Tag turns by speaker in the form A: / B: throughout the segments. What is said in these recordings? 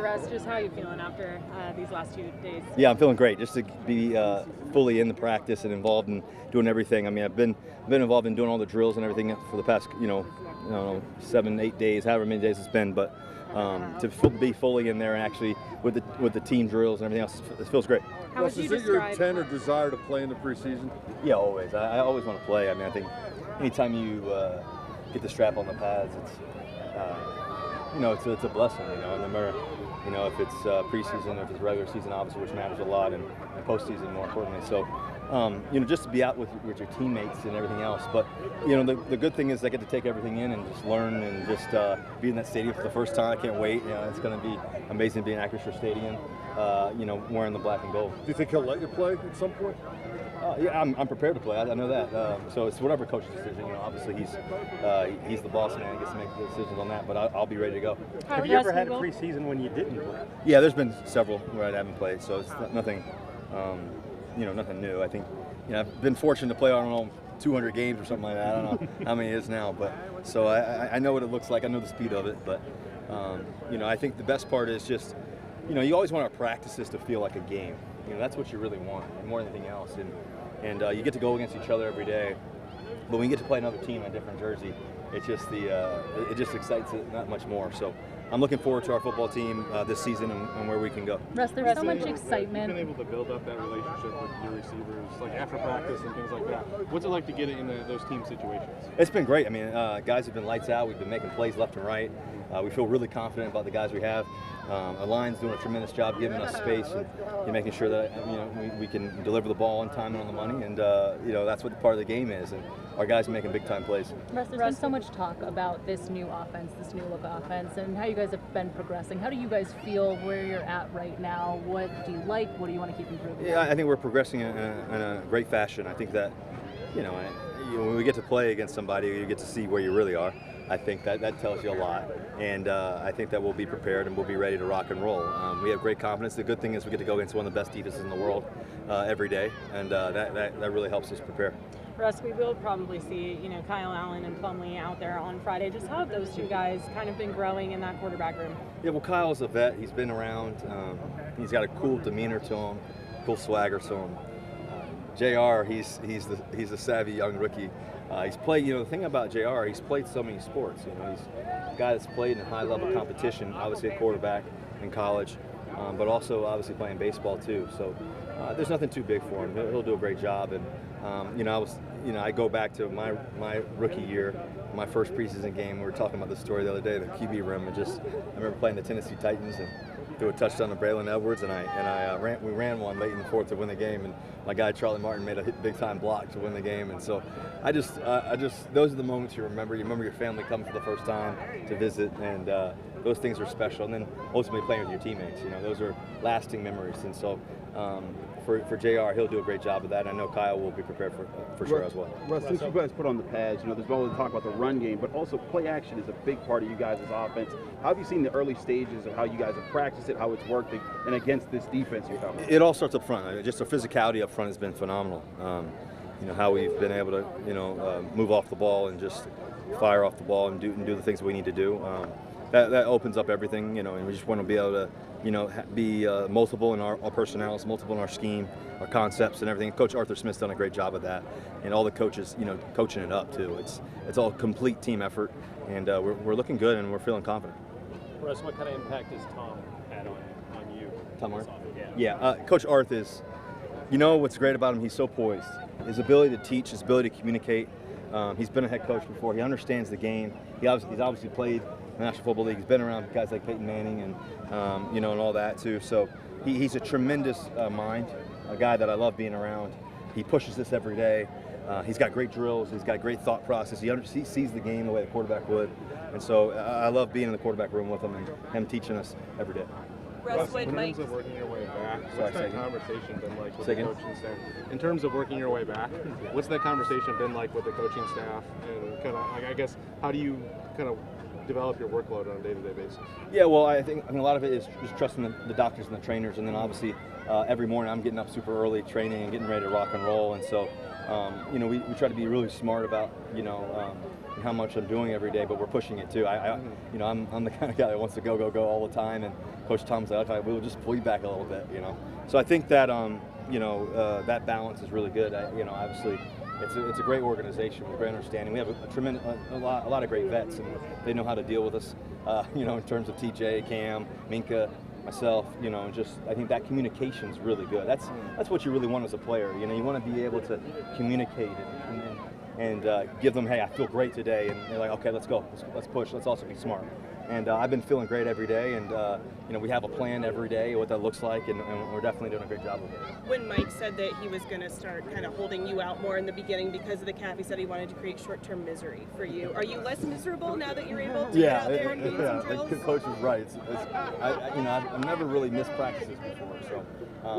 A: Russ, just how are you feeling after these last 2 days?
B: Yeah, I'm feeling great. Just to be fully in the practice and involved in doing everything. I mean, I've been involved in doing all the drills and everything for the past, I don't know, 7, 8 days, however many days it's been. But to be fully in there and actually with the team drills and everything else, it feels great.
A: How would you
C: is it your
A: describe?
C: intent or desire to play in the preseason?
B: Yeah, always. I always want to play. I mean, I think anytime you get the strap on the pads, it's a blessing. No matter if it's preseason, if it's regular season, obviously, which matters a lot, and postseason more importantly. So, just to be out with your teammates and everything else. But the good thing is I get to take everything in and just learn and just be in that stadium for the first time. I can't wait. It's going to be amazing to be in Acrisure Stadium. Wearing the black and gold.
C: Do you think he'll let you play at some point?
B: Yeah, I'm prepared to play. I know that. So it's whatever coach's decision. Obviously he's the boss man. He gets to make the decisions on that. But I'll be ready to go.
D: Have you ever had a preseason when you didn't play?
B: Yeah, there's been several where I haven't played. So it's nothing, nothing new. I think, I've been fortunate to play, I don't know, 200 games or something like that. I don't know how many it is now. But so I know what it looks like. I know the speed of it. But I think the best part is just, you always want our practices to feel like a game. That's what you really want, more than anything else. And you get to go against each other every day. But when you get to play another team in a different jersey, it just excites it that much more. So I'm looking forward to our football team this season and where we can go.
E: Russ, there's so much excitement.
D: You've been able to build up that relationship with your receivers, like after practice and things like that. What's it like to get in those team situations?
B: It's been great. I mean, guys have been lights out. We've been making plays left and right. We feel really confident about the guys we have. Our line's doing a tremendous job giving us space and making sure that we can deliver the ball on time and on the money. And that's what part of the game is. And our guys are making big time plays.
E: Russ, there's been so much talk about this new offense, this new look offense, and how you guys have been progressing. How do you guys feel where you're at right now? What do you like? What do you want to keep improving?
B: Yeah, I think we're progressing in a great fashion. I think that when we get to play against somebody, you get to see where you really are. I think that tells you a lot, and I think that we'll be prepared and we'll be ready to rock and roll. We have great confidence. The good thing is we get to go against one of the best defenses in the world every day, and that really helps us prepare.
A: Russ, we will probably see, Kyle Allen and Plumlee out there on Friday. Just how have those two guys kind of been growing in that quarterback room?
B: Yeah, well, Kyle's a vet. He's been around. He's got a cool demeanor to him, cool swagger to him. JR, he's a savvy young rookie. He's played, the thing about JR, he's played so many sports. He's a guy that's played in high-level competition, obviously at quarterback in college, but also obviously playing baseball too. So there's nothing too big for him. He'll do a great job. And I go back to my rookie year, my first preseason game. We were talking about this story the other day, the QB room, and I remember playing the Tennessee Titans and threw a touchdown to Braylon Edwards, and we ran one late in the fourth to win the game, and my guy Charlie Martin made a big time block to win the game. And so I just those are the moments you remember. You remember your family coming for the first time to visit, and those things are special. And then ultimately playing with your teammates, those are lasting memories. And so for JR, he'll do a great job of that. And I know Kyle will be prepared for sure as well.
F: Russ, since you guys put on the pads, there's all the talk about the run game, but also play action is a big part of you guys' offense. How have you seen the early stages of how you guys have practiced it, how it's worked, and against this defense you're talking about?
B: It all starts up front. Just the physicality up front has been phenomenal. How we've been able to, move off the ball and just fire off the ball and do the things we need to do. That opens up everything, and we just want to be able to, be multiple in our personnels, multiple in our scheme, our concepts and everything. Coach Arthur Smith's done a great job of that, and all the coaches, coaching it up too. It's all a complete team effort, and we're looking good and we're feeling confident.
D: Russ, what kind of impact has Tom had on you?
B: Tom Arth? Yeah, Coach Arth is, what's great about him, he's so poised. His ability to teach, his ability to communicate. He's been a head coach before. He understands the game. He's obviously played in the National Football League. He's been around guys like Peyton Manning and and all that too. So he's a tremendous mind, a guy that I love being around. He pushes this every day. He's got great drills. He's got great thought process. He sees the game the way the quarterback would. And so I love being in the quarterback room with him and him teaching us every day.
D: Russ, in terms of working your way back, what's that conversation been like with the coaching staff? In terms of working your way back, what's that conversation been like with the coaching staff? And kind of, I guess, how do you kind of develop your workload on a day-to-day basis?
B: Yeah, well, I think a lot of it is just trusting the doctors and the trainers, and then obviously every morning I'm getting up super early, training and getting ready to rock and roll, and so we try to be really smart about how much I'm doing every day, but we're pushing it too. I'm the kind of guy that wants to go all the time, and Coach Tom's like, okay, we'll just pull you back a little bit, So I think that that balance is really good. Obviously. It's a great organization with great understanding. We have a lot of great vets, and they know how to deal with us. In terms of TJ, Cam, Minka, myself. I think that communication is really good. That's what you really want as a player. You want to be able to communicate and give them, hey, I feel great today, and they're like, okay, let's go, let's push, let's also be smart. And I've been feeling great every day, and we have a plan every day, what that looks like, and we're definitely doing a great job of it.
G: When Mike said that he was going to start kind of holding you out more in the beginning because of the calf, he said he wanted to create short-term misery for you. Are you less miserable now that you're able to get out there and do some drills?
B: The coach is right. I've never really missed practices before, so.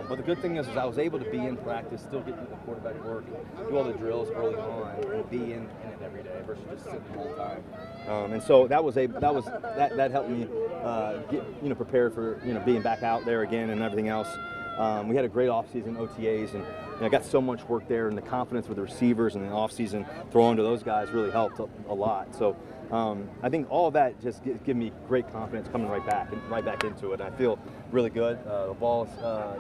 B: But the good thing is I was able to be in practice, still get the quarterback work, do all the drills early on, and be in it every day versus just sitting the whole time. And so that helped me get prepared for being back out there again and everything else. We had a great offseason, OTAs, and I got so much work there, and the confidence with the receivers and the offseason throwing to those guys really helped a lot. So I think all of that just give me great confidence coming right back into it. And I feel really good. The balls,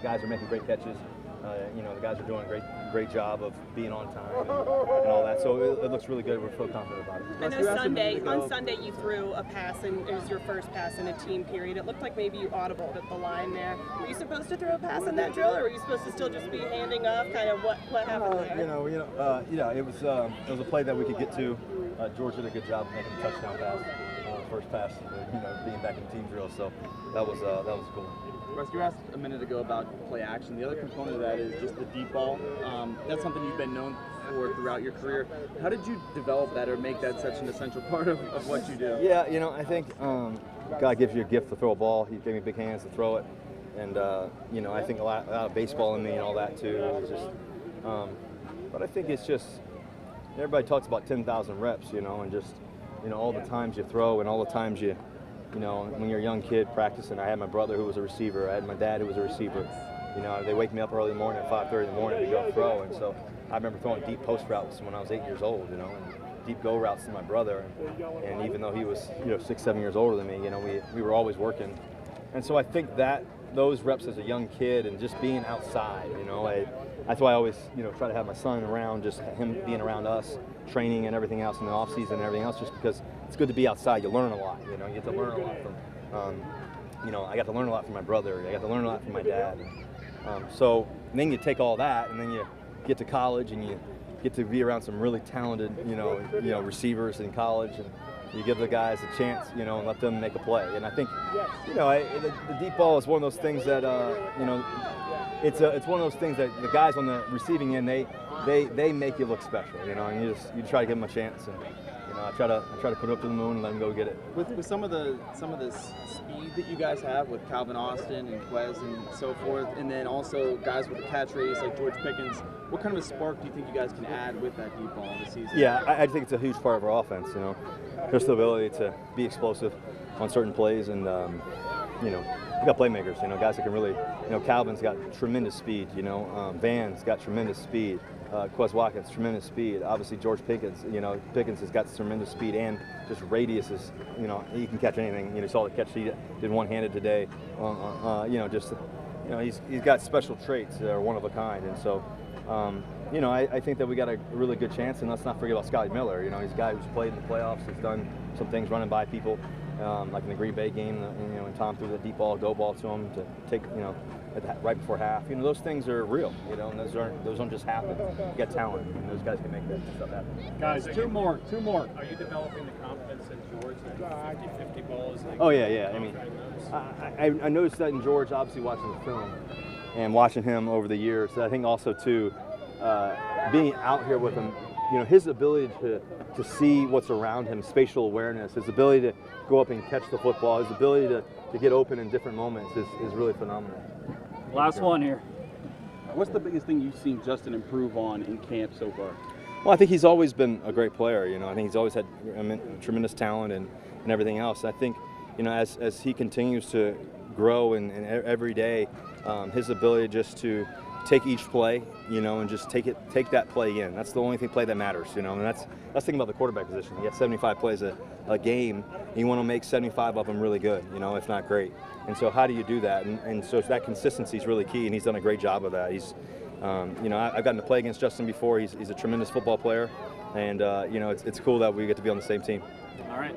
B: guys are making great catches. The guys are doing a great job of being on time and all that. So it looks really good. We're so confident about it.
G: I know on Sunday you threw a pass, and it was your first pass in a team period. It looked like maybe you audibled at the line there. Were you supposed to throw a pass in that drill, or were you supposed to still just be handing off? Kind of what happened there?
B: It was a play that we could get to. George did a good job of making a touchdown pass, first pass, being back in the team drill. So that was cool.
H: Russ, you asked a minute ago about play action. The other component of that is just the deep ball. That's something you've been known for throughout your career. How did you develop that or make that such an essential part of what you do?
B: Yeah, I think God gives you a gift to throw a ball. He gave me big hands to throw it. And, I think a lot of baseball in me and all that too. It's just, but I think it's just, everybody talks about 10,000 reps, and just, all the times you throw and all the times you, when you're a young kid practicing. I had my brother who was a receiver. I had my dad who was a receiver. They wake me up early in the morning at 5:30 in the morning to go throw. And so I remember throwing deep post routes when I was 8 years old, and deep go routes to my brother. And even though he was, 6, 7 years older than me, we were always working. And so I think that those reps as a young kid and just being outside, that's why I always, try to have my son around, just him being around us, training and everything else in the off season and everything else, just because it's good to be outside. You learn a lot, you get to learn a lot from, I got to learn a lot from my brother. I got to learn a lot from my dad. So then you take all that and then you get to college and you get to be around some really talented, receivers in college, and you give the guys a chance, and let them make a play. And I think, the deep ball is one of those things that, it's one of those things that the guys on the receiving end, they make you look special, and you try to give them a chance, and I try to put it up to the moon and let them go get it.
H: With some of the speed that you guys have with Calvin Austin and Quez and so forth, and then also guys with the catch radius like George Pickens, what kind of a spark do you think you guys can add with that deep ball this season?
B: Yeah, I think it's a huge part of our offense. Just the ability to be explosive on certain plays, and we got playmakers. Guys that can really. Calvin's got tremendous speed. Van's got tremendous speed. Quez Watkins, tremendous speed. Obviously, George Pickens. Pickens has got tremendous speed and just radius is. He can catch anything. You saw the catch he did one-handed today. He's got special traits that are one of a kind, and so. I think that we got a really good chance, and let's not forget about Scotty Miller. He's a guy who's played in the playoffs, has done some things running by people, like in the Green Bay game, and Tom threw the deep ball, go ball to him to take, right before half. Those things are real, and those don't just happen. You got talent, and those guys can make that stuff happen.
I: Guys, two more.
D: Are you developing the confidence in George that 50-50 balls?
B: Oh yeah. I mean, I noticed that in George, obviously watching the film and watching him over the years. I think also too, being out here with him, his ability to see what's around him, spatial awareness, his ability to go up and catch the football, his ability to get open in different moments is really phenomenal.
I: Last one here.
F: What's the biggest thing you've seen Justin improve on in camp so far?
B: Well, I think he's always been a great player. I think he's always had tremendous talent, and and everything else. I think, you know, as he continues to grow and every day, his ability just to take each play, you know, and just take that play in. That's the only play that matters, you know, and that's the thing about the quarterback position. You get 75 plays a game, and you want to make 75 of them really good, you know, if not great. And so how do you do that? And so that consistency is really key, and he's done a great job of that. He's, you know, I've gotten to play against Justin before. He's a tremendous football player, and you know, it's cool that we get to be on the same team.
I: All right.